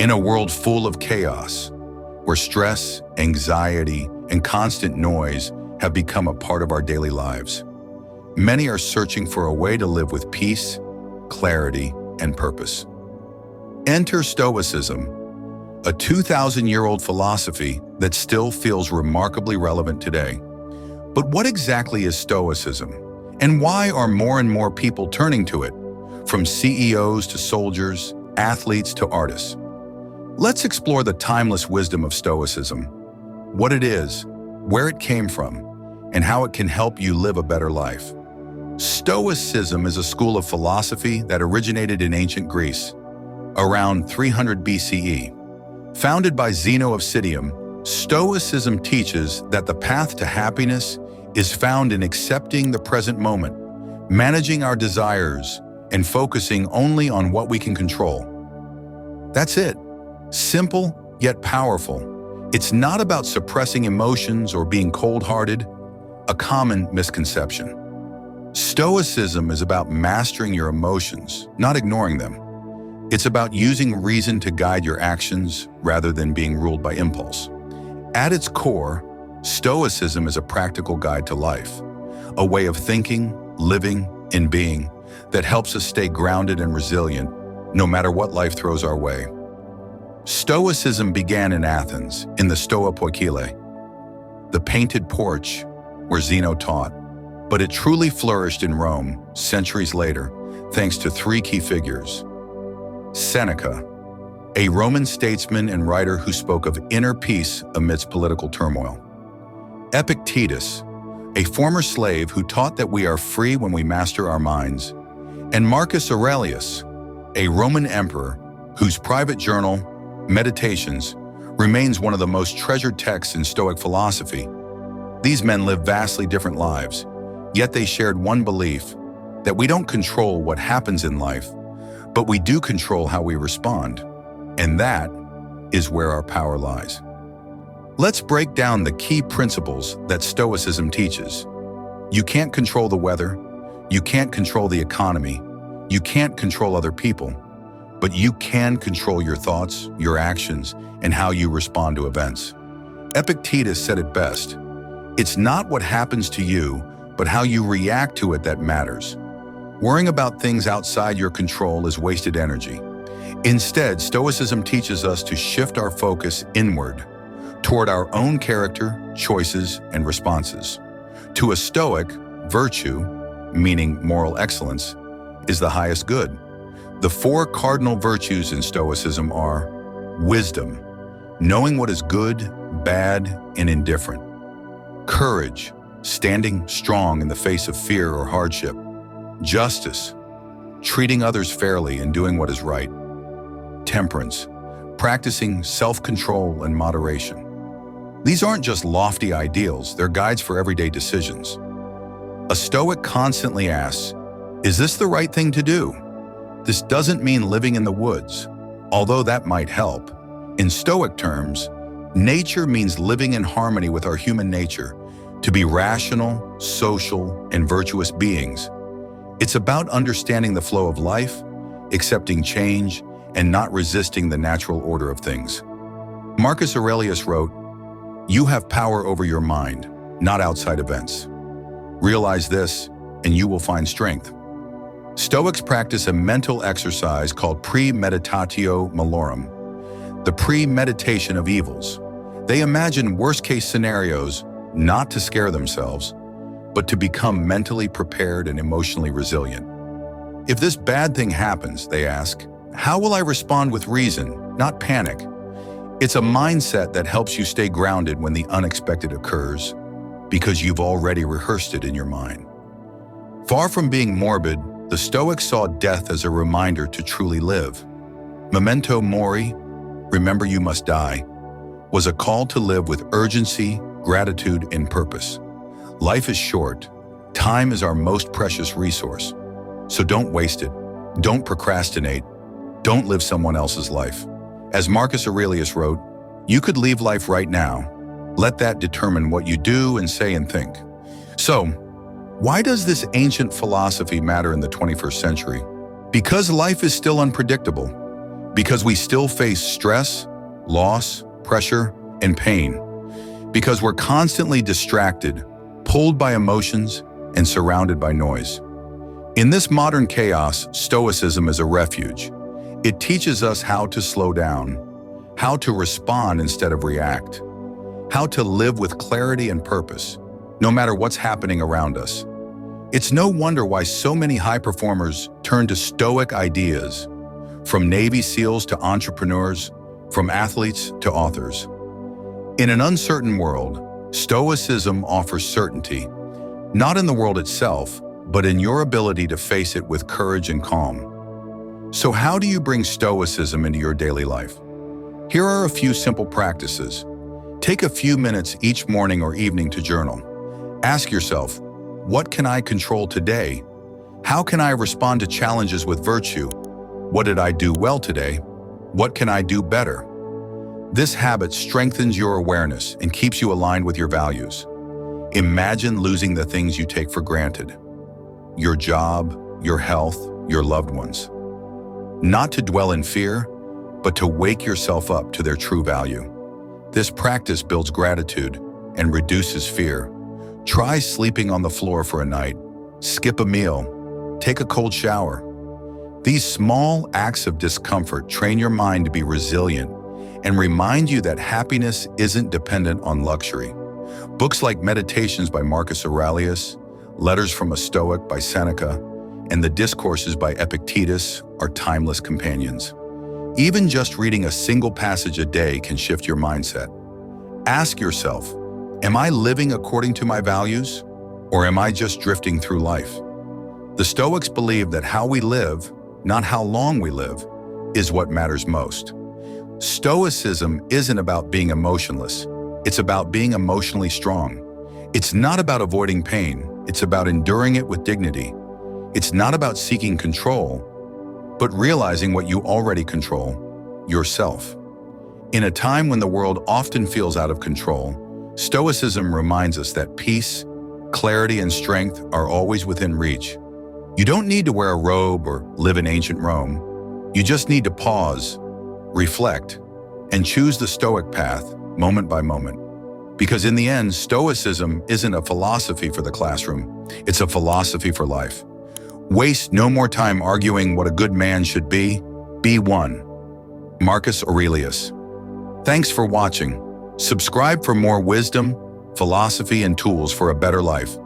In a world full of chaos, where stress, anxiety, and constant noise have become a part of our daily lives, many are searching for a way to live with peace, clarity, and purpose. Enter Stoicism, a 2,000-year-old philosophy that still feels remarkably relevant today. But what exactly is Stoicism? And why are more and more people turning to it, from CEOs to soldiers, athletes to artists? Let's explore the timeless wisdom of Stoicism, what it is, where it came from, and how it can help you live a better life. Stoicism is a school of philosophy that originated in ancient Greece, around 300 BCE. Founded by Zeno of Citium, Stoicism teaches that the path to happiness is found in accepting the present moment, managing our desires, and focusing only on what we can control. That's it. Simple, yet powerful. It's not about suppressing emotions or being cold-hearted, a common misconception. Stoicism is about mastering your emotions, not ignoring them. It's about using reason to guide your actions rather than being ruled by impulse. At its core, Stoicism is a practical guide to life, a way of thinking, living, and being that helps us stay grounded and resilient no matter what life throws our way. Stoicism began in Athens, in the Stoa Poikile, the painted porch where Zeno taught, but it truly flourished in Rome centuries later thanks to three key figures. Seneca, a Roman statesman and writer who spoke of inner peace amidst political turmoil. Epictetus, a former slave who taught that we are free when we master our minds. And Marcus Aurelius, a Roman emperor whose private journal, Meditations, remains one of the most treasured texts in Stoic philosophy. These men lived vastly different lives, yet they shared one belief, that we don't control what happens in life, but we do control how we respond. And that is where our power lies. Let's break down the key principles that Stoicism teaches. You can't control the weather, you can't control the economy, you can't control other people, but you can control your thoughts, your actions, and how you respond to events. Epictetus said it best, "It's not what happens to you, but how you react to it that matters. Worrying about things outside your control is wasted energy." Instead, Stoicism teaches us to shift our focus inward, toward our own character, choices, and responses. To a Stoic, virtue, meaning moral excellence, is the highest good. The four cardinal virtues in Stoicism are wisdom, knowing what is good, bad, and indifferent; courage, standing strong in the face of fear or hardship; justice, treating others fairly and doing what is right; temperance, practicing self-control and moderation. These aren't just lofty ideals, they're guides for everyday decisions. A Stoic constantly asks, is this the right thing to do? This doesn't mean living in the woods, although that might help. In Stoic terms, nature means living in harmony with our human nature, to be rational, social, and virtuous beings. It's about understanding the flow of life, accepting change, and not resisting the natural order of things. Marcus Aurelius wrote, "You have power over your mind, not outside events. Realize this, and you will find strength." Stoics practice a mental exercise called premeditatio malorum, the premeditation of evils. They imagine worst-case scenarios, not to scare themselves, but to become mentally prepared and emotionally resilient. If this bad thing happens, they ask, how will I respond with reason, not panic? It's a mindset that helps you stay grounded when the unexpected occurs, because you've already rehearsed it in your mind. Far from being morbid, the Stoics saw death as a reminder to truly live. Memento mori, remember you must die, was a call to live with urgency, gratitude, and purpose. Life is short. Time is our most precious resource. So don't waste it. Don't procrastinate. Don't live someone else's life. As Marcus Aurelius wrote, you could leave life right now. Let that determine what you do and say and think. So, why does this ancient philosophy matter in the 21st century? Because life is still unpredictable. Because we still face stress, loss, pressure, and pain. Because we're constantly distracted, pulled by emotions, and surrounded by noise. In this modern chaos, Stoicism is a refuge. It teaches us how to slow down, how to respond instead of react, how to live with clarity and purpose, no matter what's happening around us. It's no wonder why so many high performers turn to Stoic ideas, from Navy SEALs to entrepreneurs, from athletes to authors. In an uncertain world, Stoicism offers certainty, not in the world itself, but in your ability to face it with courage and calm. So how do you bring Stoicism into your daily life? Here are a few simple practices. Take a few minutes each morning or evening to journal. Ask yourself, what can I control today? How can I respond to challenges with virtue? What did I do well today? What can I do better? This habit strengthens your awareness and keeps you aligned with your values. Imagine losing the things you take for granted. Your job, your health, your loved ones. Not to dwell in fear, but to wake yourself up to their true value. This practice builds gratitude and reduces fear. Try sleeping on the floor for a night, skip a meal, take a cold shower. These small acts of discomfort train your mind to be resilient and remind you that happiness isn't dependent on luxury. Books like Meditations by Marcus Aurelius, Letters from a Stoic by Seneca, and the Discourses by Epictetus are timeless companions. Even just reading a single passage a day can shift your mindset. Ask yourself, am I living according to my values, or am I just drifting through life? The Stoics believe that how we live, not how long we live, is what matters most. Stoicism isn't about being emotionless. It's about being emotionally strong. It's not about avoiding pain. It's about enduring it with dignity. It's not about seeking control, but realizing what you already control, yourself. In a time when the world often feels out of control, Stoicism reminds us that peace, clarity, and strength are always within reach. You don't need to wear a robe or live in ancient Rome. You just need to pause, reflect, and choose the Stoic path moment by moment. Because in the end, Stoicism isn't a philosophy for the classroom, it's a philosophy for life. Waste no more time arguing what a good man should be one. Marcus Aurelius. Thanks for watching. Subscribe for more wisdom, philosophy, and tools for a better life.